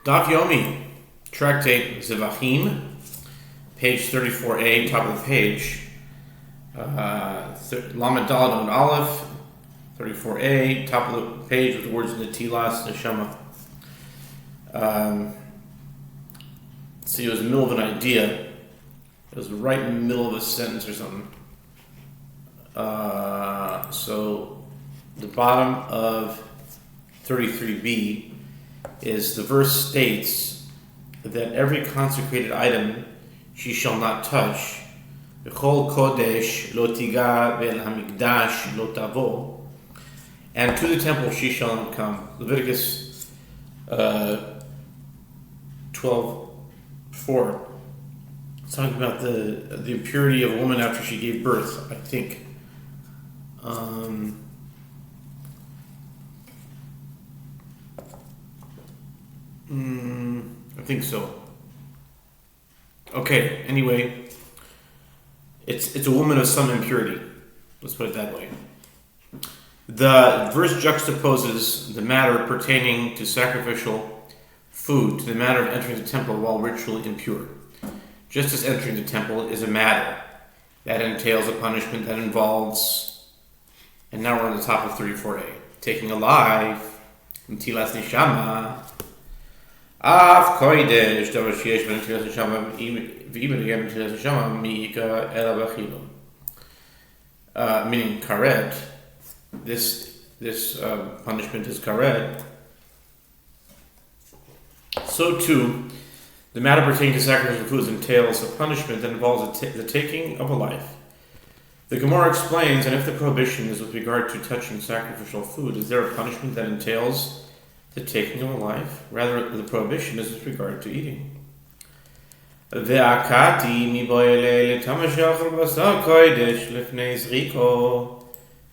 Daf Yomi, tractate Zevachim, page 34a, top of the page. Lamed Daled and Aleph, 34a, top of the page with the words Netilas Neshama. See, it was in the middle of an idea. It was right in the middle of a sentence or something. So the bottom of 33b is the verse states that every consecrated item she shall not touch. B'chol kodesh lo tiga ve'el hamikdash lo tavo. And to the temple she shall not come. Leviticus 12:4. It's talking about the impurity of a woman after she gave birth, I think. I think so. Okay, anyway, it's a woman of some impurity. Let's put it that way. The verse juxtaposes the matter pertaining to sacrificial food to the matter of entering the temple while ritually impure. Just as entering the temple is a matter that entails a punishment that involves, and now we're on the top of 34a, taking a life, Netilas Neshama, Af kodesh davar sheyesh ben Netilas Neshama v'im again Netilas Neshama mi'ika ela b'chilo. Meaning karet. This punishment is karet. So too, the matter pertaining to sacrificial foods entails a punishment that involves the taking of a life. The Gemara explains, and if the prohibition is with regard to touching sacrificial food, is there a punishment that entails the taking of a life? Rather, the prohibition is with regard to eating. Ve'akati miboyle l'tamashachal basar kodesh lifnei zriko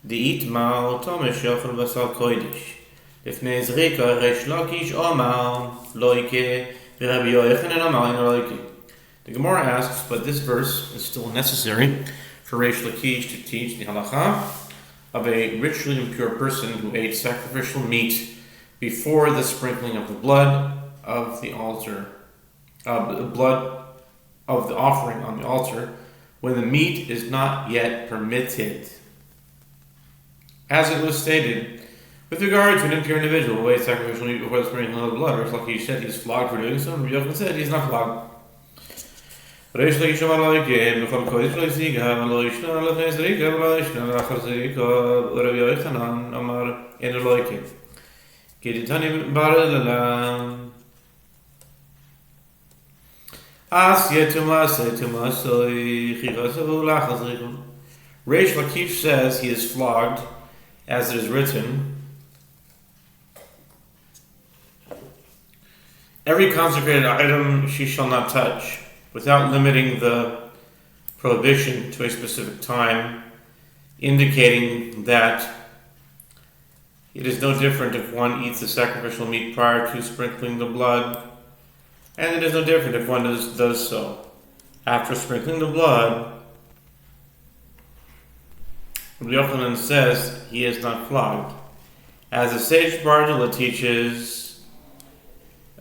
di'itmar tamashachal basar kodesh lifnei zriko resh lakish omar loike v'Rabbi Yochanan amar loike. The Gemara asks, but this verse is still necessary for Resh Lakish to teach the halacha of a ritually impure person who ate sacrificial meat before the sprinkling of the blood of the altar, the blood of the offering on the altar, when the meat is not yet permitted. As it was stated, with regard to an impure individual who ate sacrificial meat before the sprinkling of the blood, Resh Lakish said he is flogged for doing so, and Rabbi Yochanan said he is not flogged. Resh Lakish amar loike, b'chol kodesh lo yisiga, v'lo yishna lefnei zrika, v'lo yishna lachar zrika, v'Rabbi Yochanan amar eno loike. Keditani baralalam. As yetumasei tumasoi chivasavu lachar zrika. Resh Lakish says he is flogged, as it is written, every consecrated item she shall not touch, without limiting the prohibition to a specific time, indicating that it is no different if one eats the sacrificial meat prior to sprinkling the blood, and it is no different if one does so after sprinkling the blood. Rabbi Yochanan says he is not flogged, as the sage Bardula teaches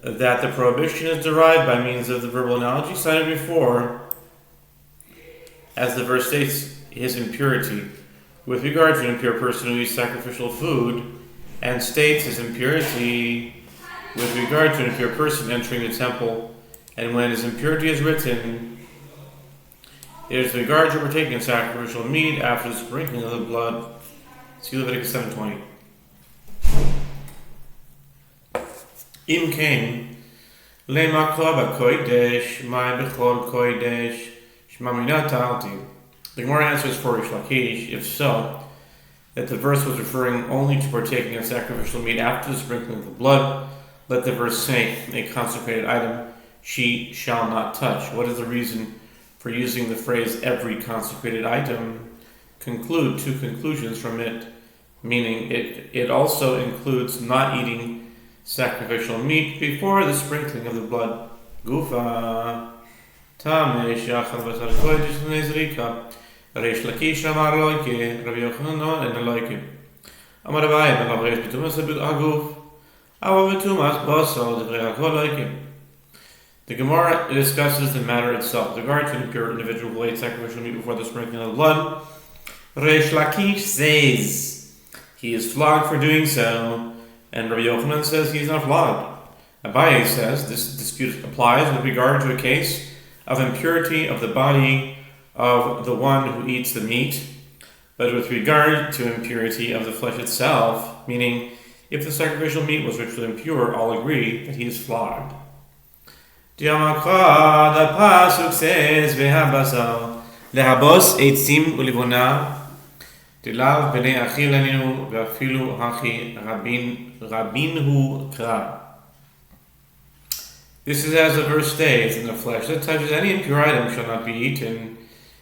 that the prohibition is derived by means of the verbal analogy cited before, as the verse states his impurity with regard to an impure person who eats sacrificial food, and states his impurity with regard to an impure person entering the temple, and when his impurity is written, it is with regard to partaking in sacrificial meat after the sprinkling of the blood. See Leviticus 7:20. Im kain lema klaba kodesh my bechol kodesh shmamina talti. The Gemara answers for Resh Lakish, if so, that the verse was referring only to partaking in sacrificial meat after the sprinkling of the blood. Let the verse say, a consecrated item she shall not touch. What is the reason for using the phrase every consecrated item? Conclude two conclusions from it, meaning it also includes not eating sacrificial meat before the sprinkling of the blood. Gufa Tameh shachal basar kodesh nezrika. Resh Lakish amar loike, Rabbi Yochanan eno loike. Amar Abaye, Rabbi Yochanan said aguf. The Gemara discusses the matter itself. With regard to an impure individual who ate sacrificial meat before the sprinkling of the blood, Reish Lakish says he is flogged for doing so, and Rabbi Yochanan says he is not flogged. Abaye says this dispute applies with regard to a case of impurity of the body of the one who eats the meat, but with regard to impurity of the flesh itself, meaning if the sacrificial meat was ritually impure, all agree that he is flogged. The pasuk says, "Ve'habasar lehabos eitzim ulivona dilav b'nei achi laninu ve'afilu hachi rabinhu kra." This is as the verse states, "And the flesh that touches any impure item shall not be eaten;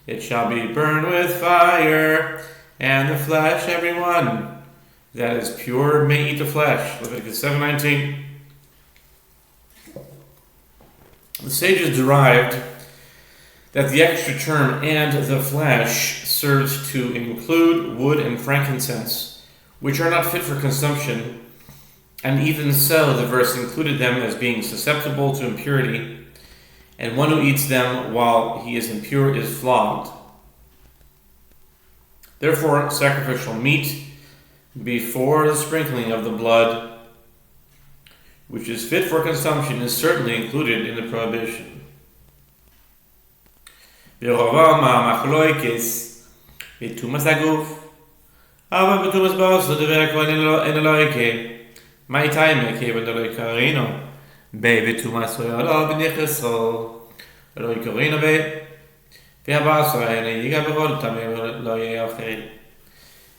it shall be burned with fire. And the flesh, everyone that is pure may eat the flesh." Leviticus 7:19. The sages derived that the extra term "and the flesh" serves to include wood and frankincense, which are not fit for consumption, and even so the verse included them as being susceptible to impurity, and one who eats them while he is impure is flogged. Therefore, sacrificial meat before the sprinkling of the blood, which is fit for consumption, is certainly included in the prohibition.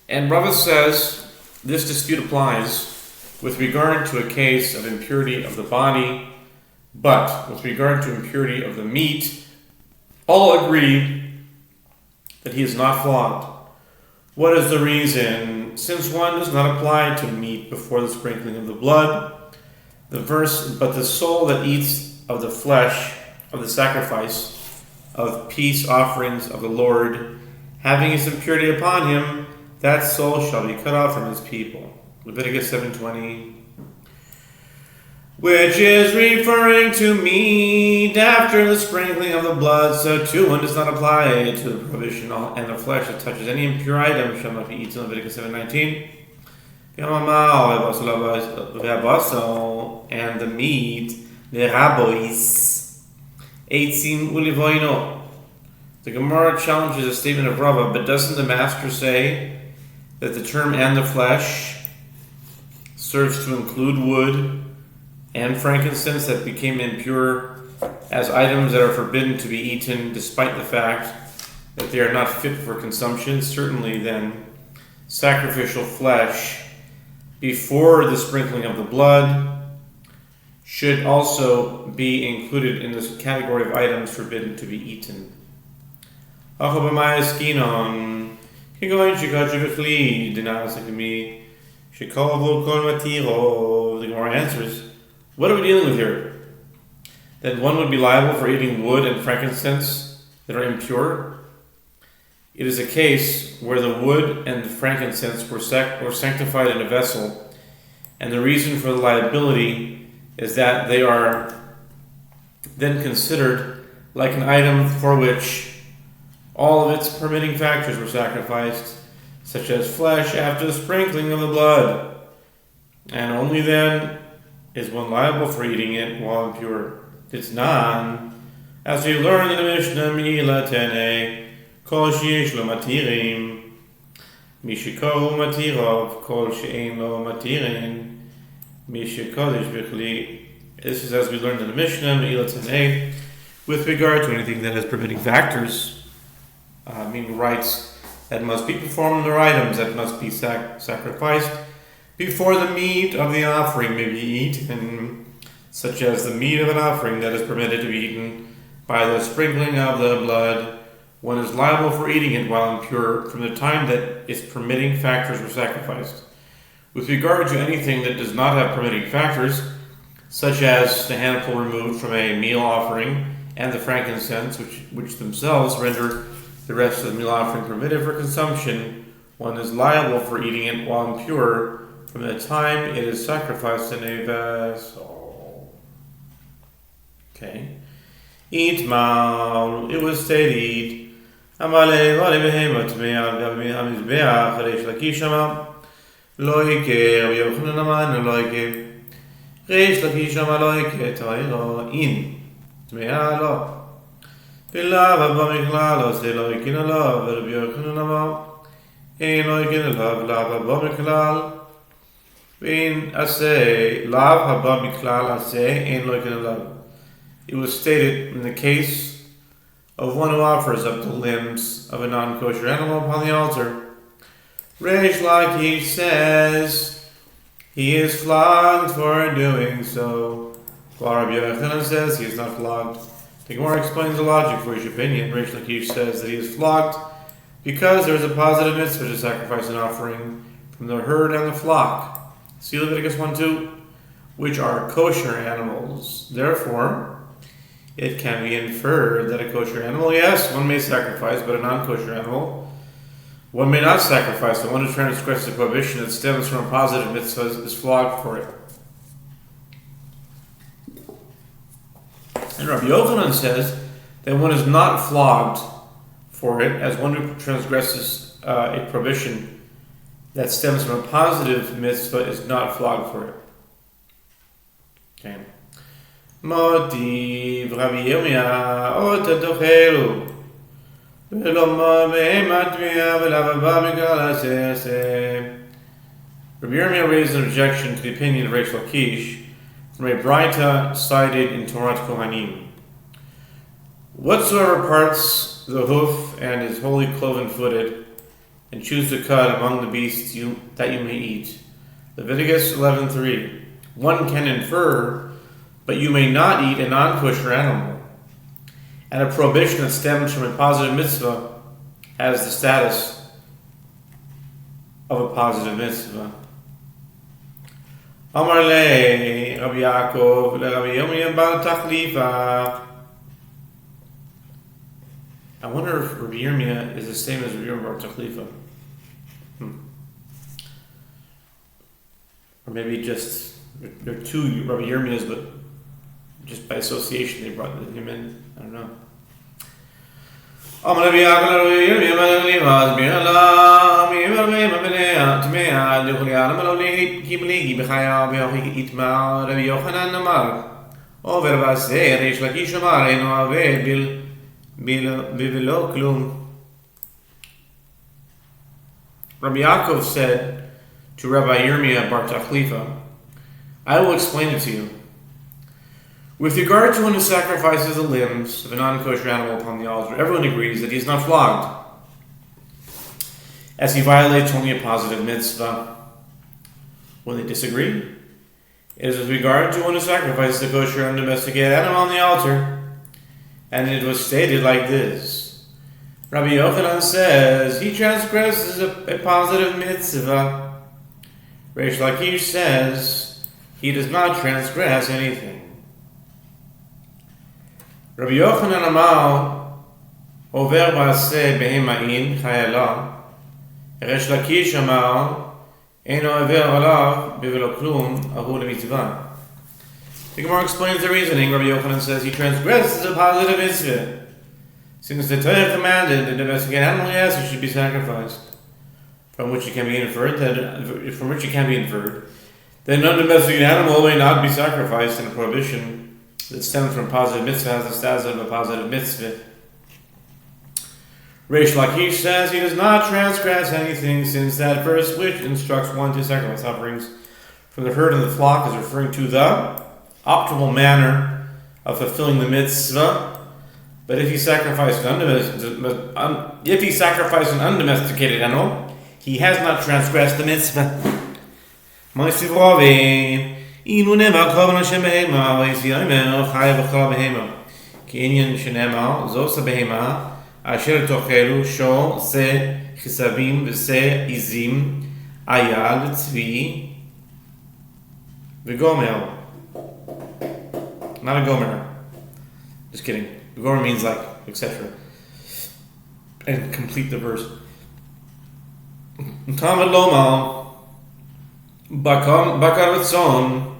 And Rava says this dispute applies with regard to a case of impurity of the body, but with regard to impurity of the meat, all agree that he is not flogged. What is the reason? Since one does not apply to meat before the sprinkling of the blood, the verse, "But the soul that eats of the flesh of the sacrifice of peace offerings of the Lord, having his impurity upon him, that soul shall be cut off from his people." Leviticus 7:20, which is referring to meat after the sprinkling of the blood, so too one does not apply to the prohibition, and the flesh that touches any impure item shall not be eaten. Leviticus 7:19, and the meat, the rabois, eitzim ulivoino. The Gemara challenges a statement of Rava, but doesn't the master say that the term "and the flesh" serves to include wood and frankincense that became impure as items that are forbidden to be eaten despite the fact that they are not fit for consumption? Certainly then, sacrificial flesh before the sprinkling of the blood should also be included in this category of items forbidden to be eaten. The Gemara answers, what are we dealing with here? That one would be liable for eating wood and frankincense that are impure? It is a case where the wood and the frankincense were sanctified in a vessel, and the reason for the liability is that they are then considered like an item for which all of its permitting factors were sacrificed, such as flesh after the sprinkling of the blood, and only then is one liable for eating it while impure. It's non, as we learn in the Mishnah, Mi'ila Tene, Kol Sheyesh Lo Matirim, Mishikohu Matirov, Kol She'ein Lo Matirin, Mishikodesh Bichli. This is as we learned in the Mishnah, Mi'ila Tene, with regard to anything that has permitting factors, meaning rites that must be performed or items that must be sacrificed before the meat of the offering may be eaten, such as the meat of an offering that is permitted to be eaten by the sprinkling of the blood. One is liable for eating it while impure from the time that its permitting factors were sacrificed. With regard to anything that does not have permitting factors, such as the handful removed from a meal offering and the frankincense, which themselves render the rest of the meal offering permitted for consumption, one is liable for eating it while impure from the time it is sacrificed in a vessel. Okay. Itmal, it was stated, Amale, Vale Behema, Tmeal, Amizbeach, Reish Lakishama, Loike, Yochanaman, Loike, Reish Lakishama, Loike, Tairo, In, Tmealo, Pilav, Abamiklalo, Seloikin, Love, Yochanaman, Ein Loikin, Love, Abamiklal, Being Asay, Lav, Abamiklal, Asay, Ein Loikin, Love. It was stated in the case of one who offers up the limbs of a non-kosher animal upon the altar. Reish Lakish says he is flogged for doing so, while Rabbi Yochanan says he is not flogged. The Gemara explains the logic for each opinion. Reish Lakish says that he is flogged because there is a positive mitzvah to sacrifice an offering from the herd and the flock. See Leviticus 1:2, which are kosher animals. Therefore, it can be inferred that a kosher animal, yes, one may sacrifice, but a non-kosher animal, one may not sacrifice. The one who transgresses the prohibition that stems from a positive mitzvah is flogged for it. And Rabbi Yochanan says that one is not flogged for it, as one who transgresses a prohibition that stems from a positive mitzvah is not flogged for it. Okay. Motiv Rabbi Yirmiyah Ota Tochelu V'lo Behemat Miyah V'lavaba Mikal Aseh. Rabbi Yirmiyah raised an objection to the opinion of Reish Lakish from a Braita cited in Torah Kohanim. Whatsoever parts the hoof and is wholly cloven-footed, and choose to cut among the beasts that you may eat. Leviticus 11:3. One can infer, but you may not eat a non-kosher animal. And a prohibition that stems from a positive mitzvah has the status of a positive mitzvah. Amar le Rabbi Yaakov le Rabbi Yomi Bal Tachlifa. I wonder if Rabbi Yirmiyah is the same as Rabbi Yomi Bar Tachlifa. Or maybe just there are two Rabbi Yirmiyahs, but just by association they brought him in. I don't know. Rabbi Yaakov said to Rabbi Yirmiyah Bar Tachlifa, I will explain it to you. With regard to one who sacrifices the limbs of a non-kosher animal upon the altar, everyone agrees that he is not flogged, as he violates only a positive mitzvah. When they disagree, it is with regard to one who sacrifices the kosher undomesticated animal on the altar, and it was stated like this. Rabbi Yochanan says he transgresses a positive mitzvah. Reish Lakish says he does not transgress anything. Rabbi Yochanan Amar over ba'aseh behema'in chayala. Reish Lakish Amar eno over alav bevelo klum ahu lemitzvah. The Gemara explains the reasoning. Rabbi Yochanan says he transgresses a positive mitzvah. Since the Torah commanded the domesticated animal, yes, it should be sacrificed. From which it can be inferred that an undomesticated animal may not be sacrificed, and a prohibition that stems from positive mitzvah has the status of a positive mitzvah. Reish Lakish says he does not transgress anything, since that verse which instructs one to sacrifice offerings from the herd and the flock is referring to the optimal manner of fulfilling the mitzvah. But if he sacrificed an undomesticated animal, he has not transgressed the mitzvah. Inu nema kol Hashem behema, v'yisiyomer chayav v'chol behema. K'inyan shenema zos behema asher tochelu sho se chisavim v'se izim ayal tzvi v'gomer. Not a gomer. Just kidding. Gomer means like, etc. And complete the verse. Talmud Loma. Bakar v'tzon,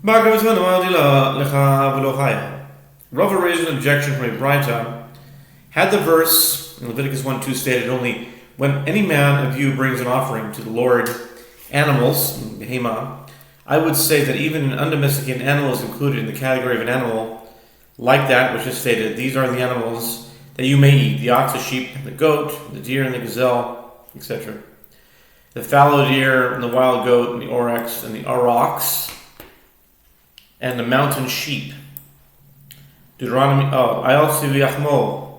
bakar v'tzon amaldi lecha v'lo chaya. Rava raised an objection from a Braita. Had the verse in Leviticus 1:2 stated only, when any man of you brings an offering to the Lord, animals, behema, I would say that even an undomesticated animal is included in the category of an animal like that which is stated. These are the animals that you may eat: the ox, the sheep, the goat, the deer, and the gazelle, etc. The fallow deer, and the wild goat, and the oryx, and the aurochs, and the mountain sheep. Deuteronomy. Oh, I also yachmol.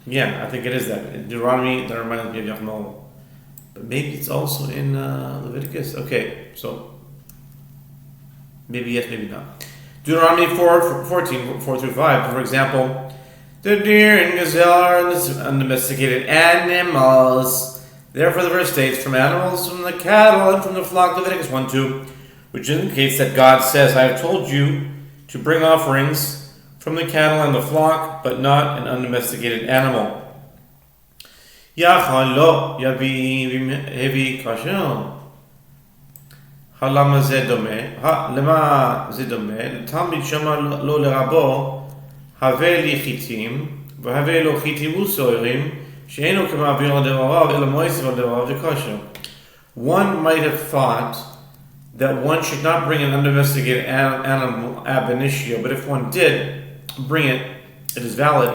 Yeah, I think it is that. Deuteronomy, that reminds me of Yachmol. But maybe it's also in Leviticus. Okay, so maybe yes, maybe not. Deuteronomy 4:14, 4 through 5, for example, the deer and gazelle are undomesticated animals. Therefore, the verse states, from animals, from the cattle, and from the flock, Leviticus 1:2, which indicates that God says, I have told you to bring offerings from the cattle and the flock, but not an undomesticated animal. Yachalo yavi kasher. Halama zedome. Lema zedome. Talmid shama lo lerabo. Have li chitim. V'have lo chitimu soirim. She'enu kemavir al devarav ela moiser al devarav dekasher. One might have thought that one should not bring an undomesticated animal ab initio, but if one did bring it, it is valid.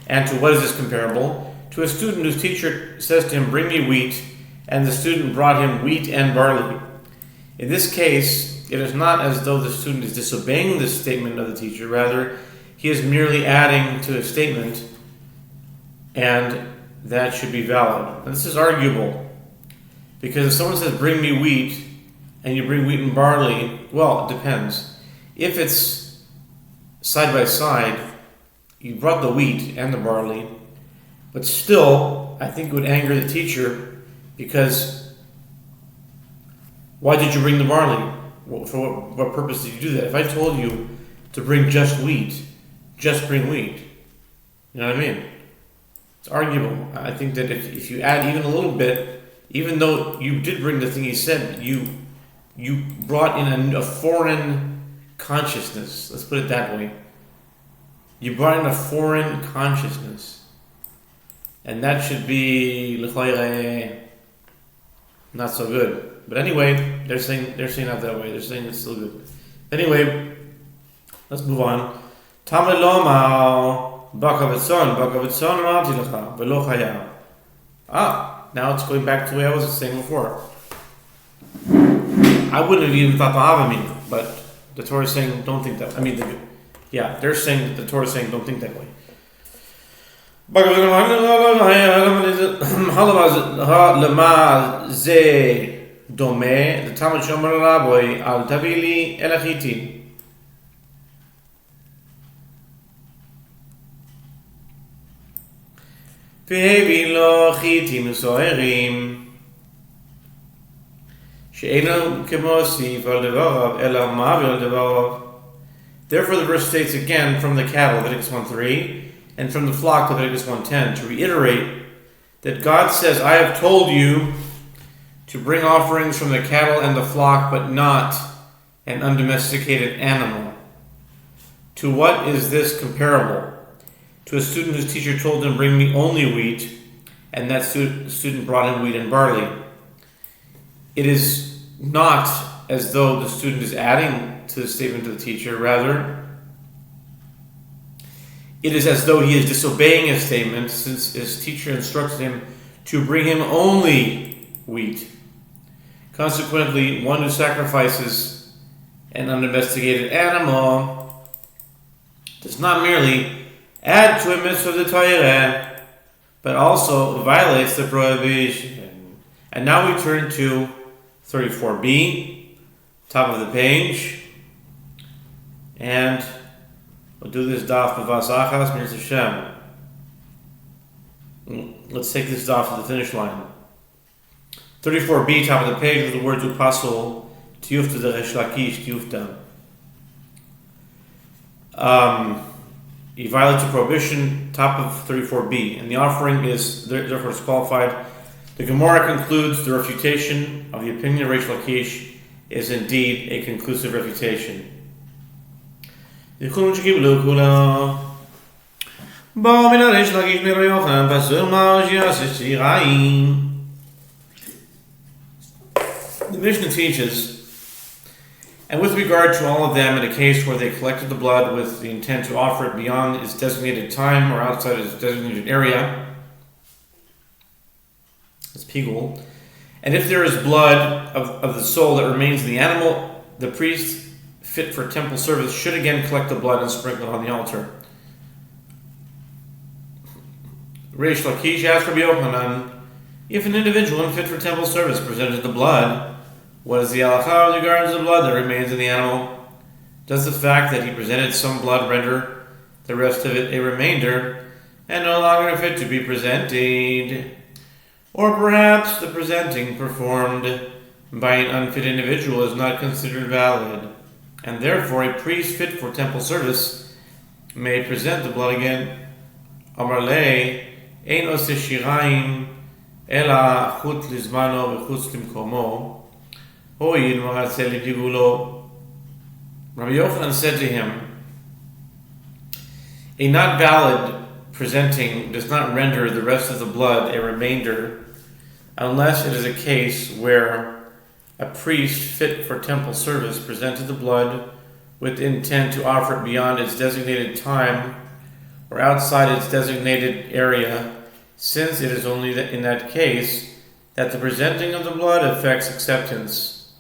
And to what is this comparable? To a student whose teacher says to him, bring me wheat, and the student brought him wheat and barley. In this case, it is not as though the student is disobeying the statement of the teacher, rather, he is merely adding to a statement, and that should be valid. And this is arguable, because if someone says, bring me wheat, and you bring wheat and barley, well, it depends. If it's side by side, you brought the wheat and the barley, but still, I think it would anger the teacher, because why did you bring the barley? For what purpose did you do that? If I told you to bring just wheat, just bring wheat. You know what I mean? It's arguable. I think that if you add even a little bit, even though you did bring the thing he said, you brought in a foreign consciousness. Let's put it that way. You brought in a foreign consciousness, and that should be not so good. But anyway, they're saying not that way. They're saying it's still good. Anyway, let's move on. Now it's going back to the way I was saying before. I wouldn't have even thought to have him, but the Torah is saying don't think that way. They're saying that the Torah is saying don't think that way. The Talmud Shomer Rabbi al Tavili Elachiti. Ve'hevi lo chitim soerim. She'enu kemosif al devarav ela ma'avir al devarav. Therefore, the verse states again from the cattle, Leviticus 1:3, and from the flock, Leviticus 1:10, to reiterate that God says, I have told you to bring offerings from the cattle and the flock, but not an undomesticated animal. To what is this comparable? To a student whose teacher told him, bring me only wheat, and that student brought him wheat and barley. It is not as though the student is adding to the statement of the teacher, rather, it is as though he is disobeying his statement, since his teacher instructed him to bring him only wheat. Consequently, one who sacrifices an undomesticated animal does not merely add to a mitzvah of the Torah, but also violates the prohibition. And now we turn to 34b, top of the page, and we'll do this daf b'vas achas Mirz Hashem. Let's take this daf to the finish line. 34b, top of the page, with the words upasul tiyufta the Resh Lakish tiyufta. He violates a prohibition, top of 34b, and the offering is therefore disqualified. The Gemara concludes the refutation of the opinion of Reish Lakish is indeed a conclusive refutation. The Mishnah teaches, and with regard to all of them, in a case where they collected the blood with the intent to offer it beyond its designated time or outside its designated area, it's pigul, and if there is blood of the soul that remains in the animal, the priest fit for temple service should again collect the blood and sprinkle it on the altar. Reish Lakish asked Rabbi Yochanan, if an individual unfit for temple service presented the blood, what is the halakha with regards to the blood that remains in the animal? Does the fact that he presented some blood render the rest of it a remainder and no longer fit to be presented? Or perhaps the presenting performed by an unfit individual is not considered valid, and therefore a priest fit for temple service may present the blood again. Amar lei, ein ose shirayim ela chut lizmano v'chutz limkomo, ho'id maratzeh lipigulo. Rabbi Yochanan said to him, a not valid presenting does not render the rest of the blood a remainder unless it is a case where a priest fit for temple service presented the blood with intent to offer it beyond its designated time or outside its designated area, since it is only in that case that the presenting of the blood affects acceptance,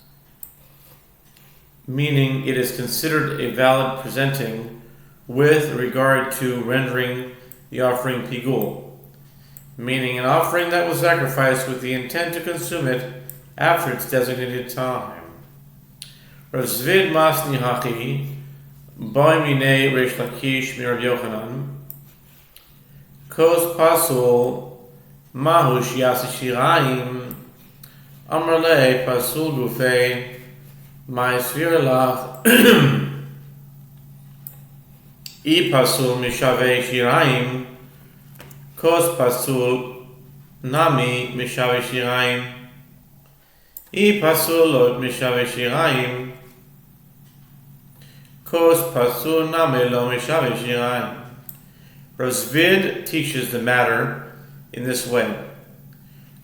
meaning it is considered a valid presenting with regard to rendering the offering pigul, meaning an offering that was sacrificed with the intent to consume it after its designated time. Rav Zvid Masni Hachi, Boi Minei Reish Lakish Mir Yochanan, Kos Pasul, Mahush Yasishiraim, Amrle Pasul Gufei, Mai Svirlach, I Pasul Mishave Shiraim, Kos Pasul Nami Mishave Shiraim, I Pasul Lot Mishave Shiraim, Kos Pasul Nami Lo Mishave Shiraim. Rav Zvid teaches the matter in this way.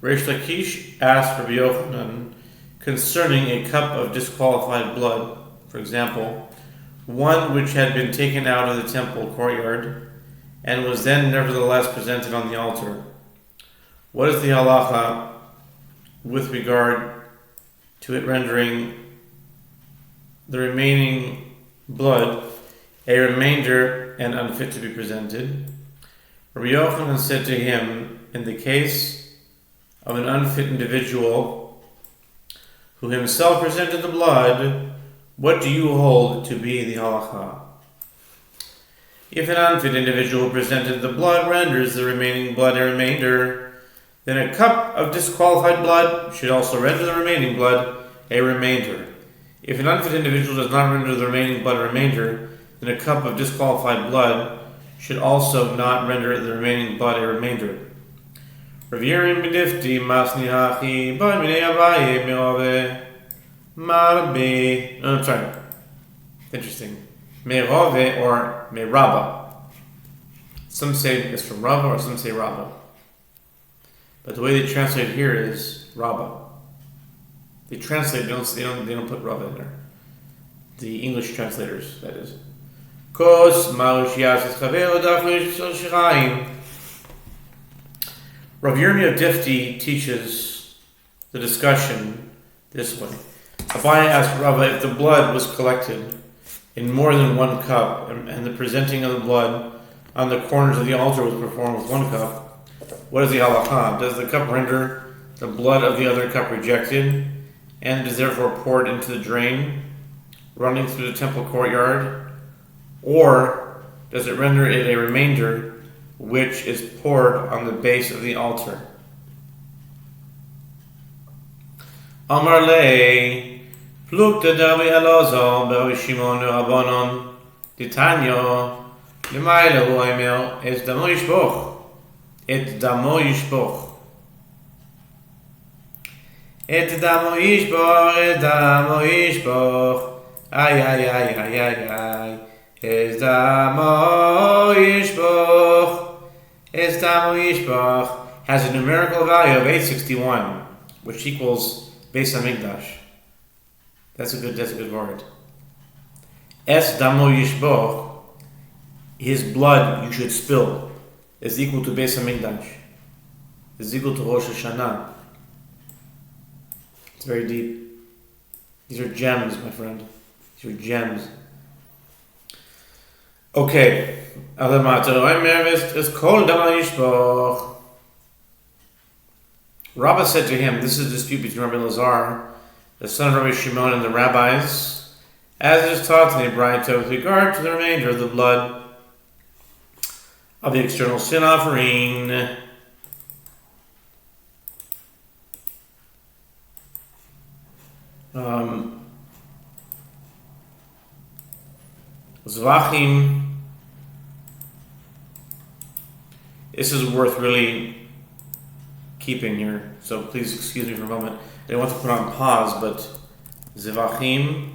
Reish Lakish asked Rabbi Yochanan concerning a cup of disqualified blood, for example, one which had been taken out of the temple courtyard and was then nevertheless presented on the altar. What is the halacha with regard to it rendering the remaining blood a remainder and unfit to be presented? Rabbi Yochanan said to him, in the case of an unfit individual who himself presented the blood, what do you hold to be the halacha? If an unfit individual presented the blood renders the remaining blood a remainder, then a cup of disqualified blood should also render the remaining blood a remainder. If an unfit individual does not render the remaining blood a remainder, then a cup of disqualified blood should also not render the remaining blood a remainder. Rav Yerim b'difti masni hachi bar minei Abaye merove marbe. No, I'm sorry. Interesting. Merove or meraba. Some say it's from Rava or some say Rabba. But the way they translate it here is Rabba. They translate, they don't put Rava in there. The English translators, that is. Kos ma'ushias chaver daflish shiraim. Rav Yirmi of Difti teaches the discussion this way. Abaye asked Rava if the blood was collected in more than one cup, and the presenting of the blood on the corners of the altar was performed with one cup. What is the halakha? Does the cup render the blood of the other cup rejected, and is therefore poured into the drain running through the temple courtyard? Or does it render it a remainder which is poured on the base of the altar? Amar lei, plukta davi halazo be'o Shimon Rabbanon, Titanyo, L'mayla hu omer, es damo yishpoch, et damo yishpoch. Et damo ishboch, et damo ishboch. Ay, ay, ay, ay, ay, ay. Es damo ishboch. Es damo ishboch. Has a numerical value of 861, which equals Beis Hamikdash. That's a good word. Es damo yishboch, his blood you should spill, is equal to Beis Hamikdash. Is equal to Rosh Hashanah. It's very deep. These are gems, my friend. These are gems. Okay. Rabbah said to him, this is a dispute between Rabbi Lazar, the son of Rabbi Shimon, and the rabbis, as it is taught in the Braita with regard to the remainder of the blood of the external sin offering. Zevachim. This is worth really keeping here, so please excuse me for a moment. I didn't want to put on pause, but Zevachim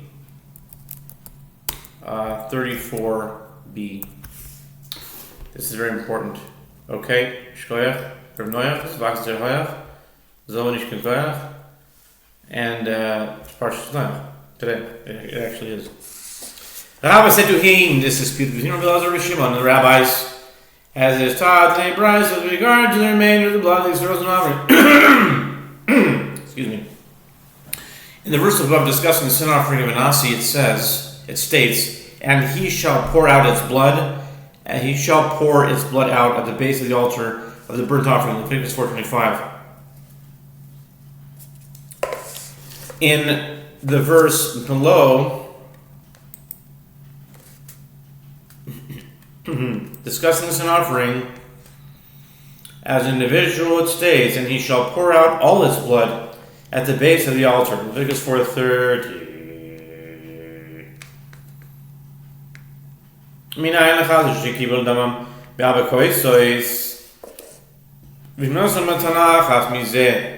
34b. This is very important. Okay, Shkoyach, Reb Noach, Zvach Zerhoyach, Zolanish Kenkoyach, and Parshas Noach. Today, it actually is. Rabbah said to him, this dispute between Rabbi Lazar and Shimon and the rabbis, as it is taught in a Braita with regard to the remainder of the blood of the external offering. Excuse me. In the verse above discussing the sin offering of Anasi, it states, and he shall pour out its blood, and he shall pour its blood out at the base of the altar of the burnt offering, Leviticus 4:25. In the verse below, discussing the sin offering, as an individual it states, and he shall pour out all its blood at the base of the altar, Leviticus 4:30. Minayin lechaz shekibel damam be'abakoisois v'nosan matana achas mizeh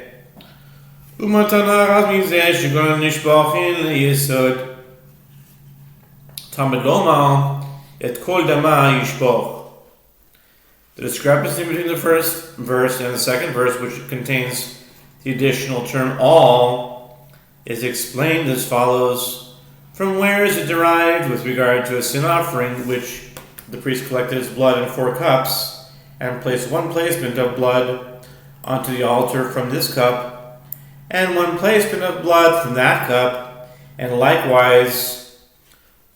u'matana achas mizeh shegon nishbachin leyesod tamid lomar et kol dama yishboch. The discrepancy between the first verse and the second verse, which contains the additional term all, is explained as follows. From where is it derived with regard to a sin offering, which the priest collected its blood in 4 cups, and placed one placement of blood onto the altar from this cup, and one placement of blood from that cup, and likewise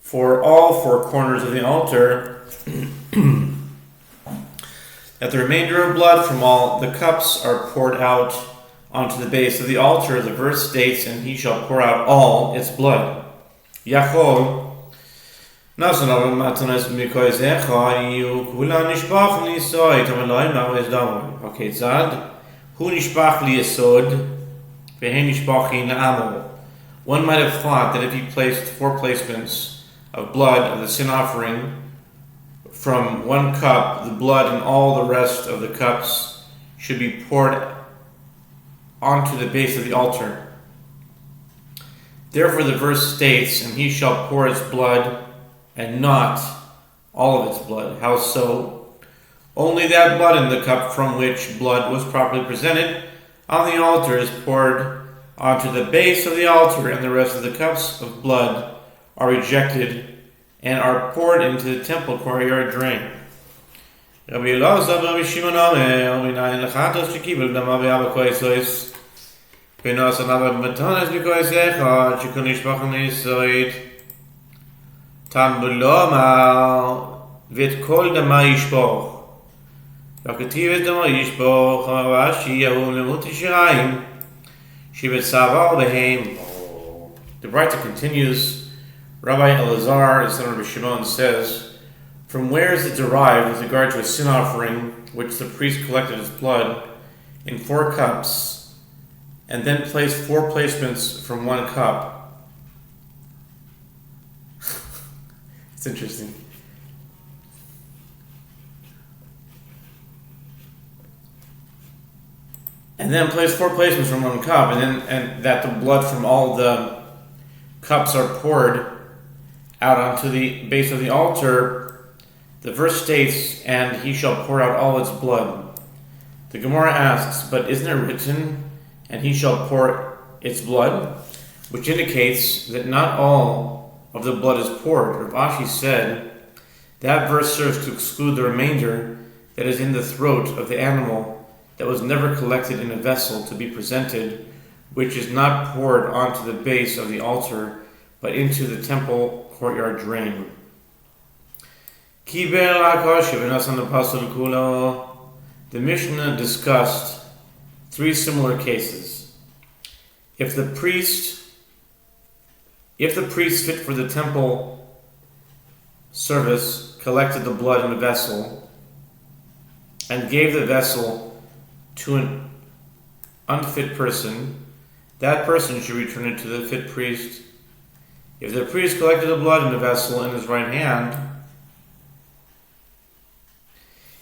for all 4 corners of the altar, that the remainder of blood from all the cups are poured out onto the base of the altar. The verse states, and he shall pour out all its blood. Yachol nasan matanas mikoizecha yu kula nishbach li yisod tamaloi ma'oz damoi haketzad hu nishbach li yisod vehem nishbachin la'amo. One might have thought that if he placed 4 placements of blood of the sin offering from 1 cup, the blood and all the rest of the cups should be poured onto the base of the altar. Therefore the verse states, and he shall pour its blood, and not all of its blood. How so? Only that blood in the cup from which blood was properly presented on the altar is poured onto the base of the altar, and the rest of the cups of blood are rejected and are poured into the temple courtyard drain. Rabbi Elazar, Rabbi Shimon Omer, minayin lechatos shekibel dama be'abakoisois v'nosan matanas mikoisecha shekon nishbachin leyesod tambuloma v'et kol dama yishboch v'ketiv et dama yishboch ha'rashi yahum lemut yishirayim shibet savar behem. The Braita continues. Rabbi Elazar, the son of Rabbi Shimon, says, from where is it derived with regard to a sin offering, which the priest collected his blood in 4 cups, and then placed 4 placements from 1 cup? It's interesting. and then place 4 placements from one cup, and that the blood from all the cups are poured out onto the base of the altar, the verse states, and he shall pour out all its blood. The Gemara asks, but isn't it written, and he shall pour its blood? Which indicates that not all of the blood is poured. Rav Ashi said, that verse serves to exclude the remainder that is in the throat of the animal that was never collected in a vessel to be presented, which is not poured onto the base of the altar, but into the temple courtyard drain. The Mishnah discussed 3 similar cases. If the priest fit for the temple service collected the blood in a vessel and gave the vessel to an unfit person, that person should return it to the fit priest. If the priest collected the blood in a vessel in his right hand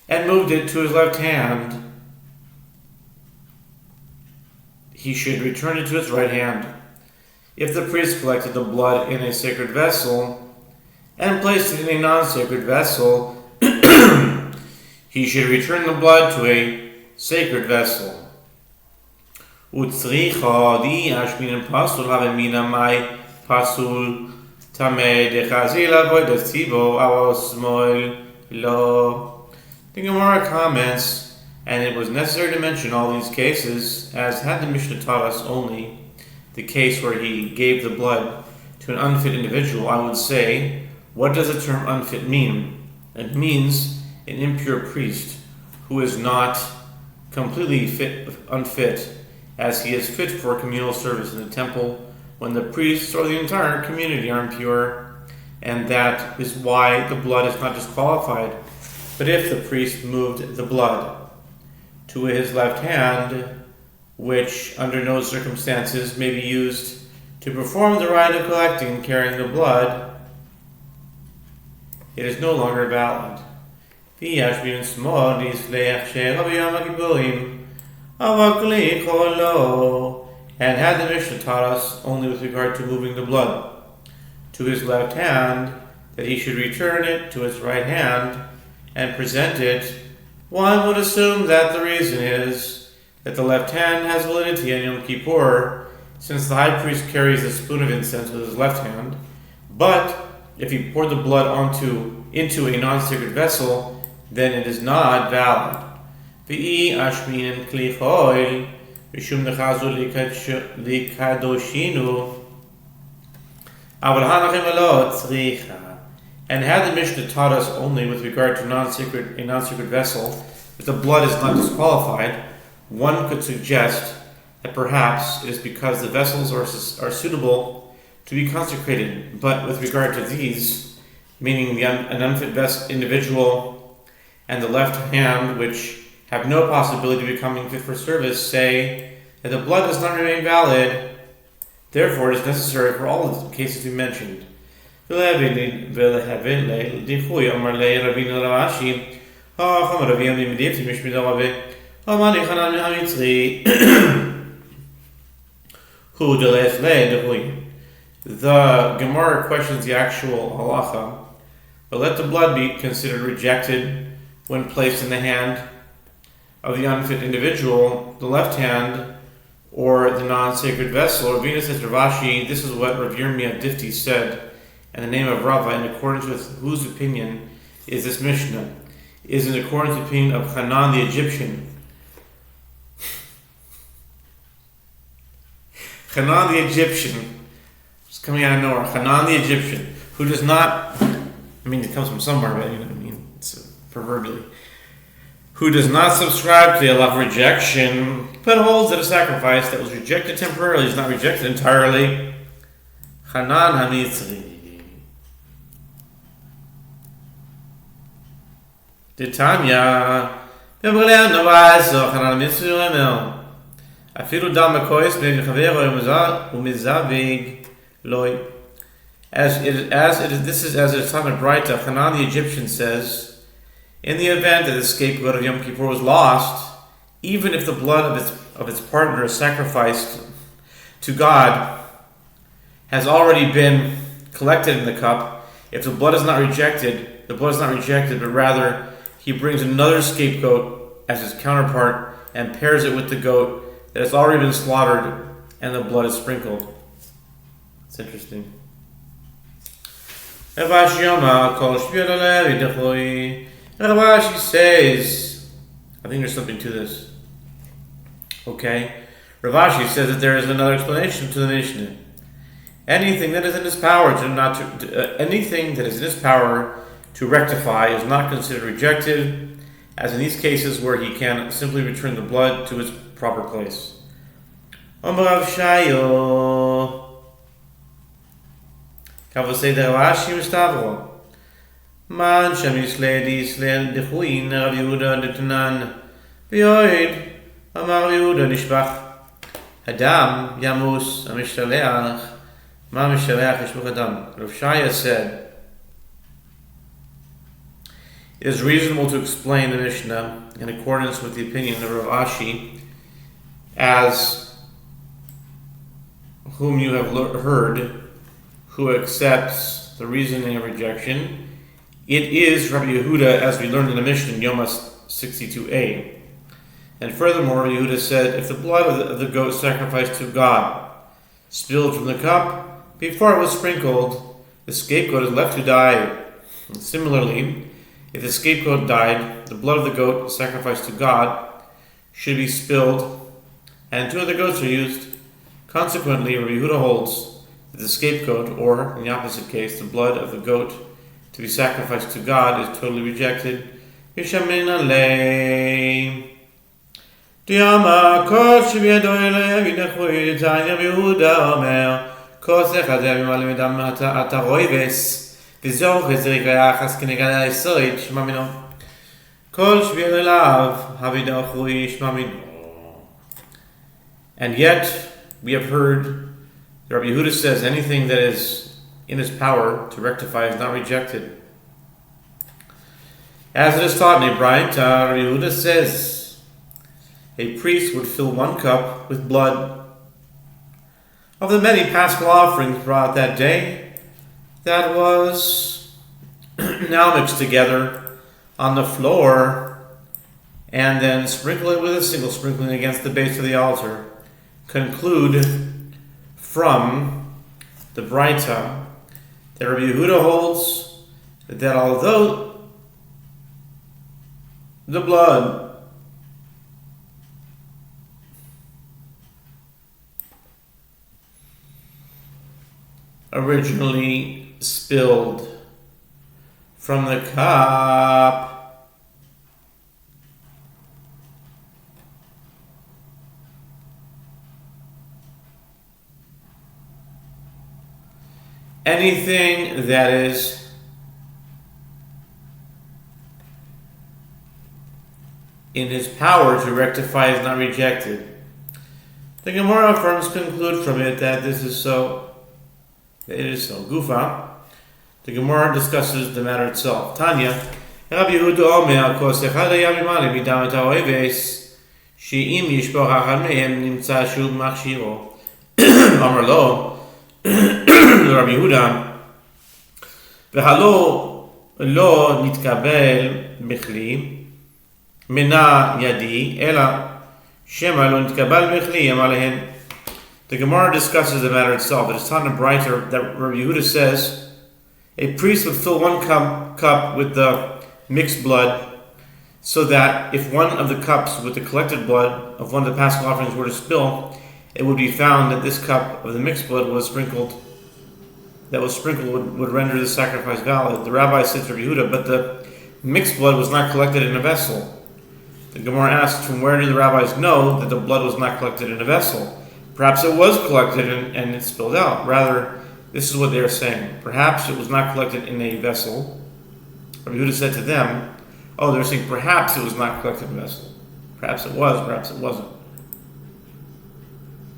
and moved it to his left hand, he should return it to his right hand. If the priest collected the blood in a sacred vessel and placed it in a non-sacred vessel, he should return the blood to a sacred vessel. Utzricha di ashminen pasul have mina mai pasul tameh dechazila voidativo avos moil lo. The Gemara comments, and it was necessary to mention all these cases, as had the Mishnah taught us only the case where he gave the blood to an unfit individual, I would say, what does the term unfit mean? It means an impure priest who is not completely unfit, as he is fit for communal service in the temple when the priests or the entire community are impure, and that is why the blood is not disqualified. But if the priest moved the blood to his left hand, which under no circumstances may be used to perform the rite of collecting and carrying the blood, it is no longer valid. And had the Mishnah taught us only with regard to moving the blood to his left hand, that he should return it to his right hand and present it, one would assume that the reason is that the left hand has validity on Yom Kippur, since the high priest carries the spoon of incense with his left hand. But if he poured the blood into a non-sacred vessel, then it is not valid. And had the Mishnah taught us only with regard to a non-sacred vessel, that the blood is not disqualified, one could suggest that perhaps it is because the vessels are suitable to be consecrated. But with regard to these, meaning an unfit individual and the left hand, which have no possibility of becoming fit for service, say that the blood does not remain valid. Therefore, it is necessary for all of the cases we mentioned. The Gemara questions the actual halacha, but let the blood be considered rejected when placed in the hand of the unfit individual, the left hand, or the non-sacred vessel. Ravina says, Ravashi, this is what Rav Yomi of Difti said, and the name of Rava, in accordance with whose opinion is this Mishnah, is in accordance with the opinion of Hanan the Egyptian. Hanan the Egyptian, just coming out of nowhere, Hanan the Egyptian, who does not, it comes from somewhere, but it's proverbially, who does not subscribe to the law of rejection, but holds that a sacrifice that was rejected temporarily is not rejected entirely. Hanan HaMitzri. Titania, Hanan HaMitzri Omer. Afilu dam mekois ben chavero umizavig loy. As it is, as it is taught in Braita, Hanan the Egyptian says, in the event that the scapegoat of Yom Kippur was lost, even if the blood of its partner sacrificed to God has already been collected in the cup, if the blood is not rejected, but rather he brings another scapegoat as his counterpart and pairs it with the goat that has already been slaughtered and the blood is sprinkled. It's interesting. Rashi says, I think there's something to this. Okay, Rashi says that there is another explanation to the Mishnah. Anything that is in his power to rectify is not considered rejected, as in these cases where he can simply return the blood to its proper place. Omrav Shayo. Kavosei Rashi Mustavro. Man Shamisle Dechuin Rav Yehuda Detanan. V'yoid Amar Yehuda Nishbach. Hadam Yamus Amishaleach. Ma Mishaleach Yishbach Hadam. Rav Shaya said, it is reasonable to explain the Mishnah in accordance with the opinion of Rav Ashi, as whom you have heard, who accepts the reasoning of rejection. It is Rabbi Yehuda, as we learned in the Mishnah in Yoma 62a. And furthermore, Rabbi Yehuda said, if the blood of the goat sacrificed to God spilled from the cup before it was sprinkled, the scapegoat is left to die. And similarly, if the scapegoat died, the blood of the goat sacrificed to God should be spilled, and two other goats are used. Consequently, Rabbi Yehuda holds that the scapegoat, or in the opposite case, the blood of the goat to be sacrificed to God, is totally rejected. And yet, we have heard that Rabbi Yehuda says anything that is in his power to rectify is not rejected. As it is taught in a Braita, Rabbi Yehuda says a priest would fill one cup with blood of the many paschal offerings brought that day that was now mixed together on the floor, and then sprinkle it with a single sprinkling against the base of the altar. Conclude from the Braita that Rabbi Yehuda holds that although the blood originally spilled from the cup, anything that is in his power to rectify is not rejected. The Gemara affirms conclude from it that this is so. It is so. Gufa. The Gemara discusses the matter itself. Tanya, Rabbi Yehuda Omer, Kos Echad Hayam Imali Midam Et HaOeves, She'im Yishpoch Achad Mehem Nimtza Shuv Machshiro. Amar Lo, Rabbi Yehuda, V'halo Lo Nitkabel Bechli, Mena Yadi, Ela Shema Lo Nitkabel Bechli Yam Alehem. The Gemara discusses the matter itself. It is taught in a Braita that Rabbi Yehuda says a priest would fill one cup with the mixed blood, so that if one of the cups with the collected blood of one of the paschal offerings were to spill, it would be found that this cup of the mixed blood would render the sacrifice valid. The rabbi said to Rabbi Yehuda, but the mixed blood was not collected in a vessel. The Gemara asks, from where do the rabbis know that the blood was not collected in a vessel? Perhaps it was collected and it spilled out. Rather, this is what they are saying. Perhaps it was not collected in a vessel. Rabbi Yehuda said to them, they're saying perhaps it was not collected in a vessel. Perhaps it was, perhaps it wasn't.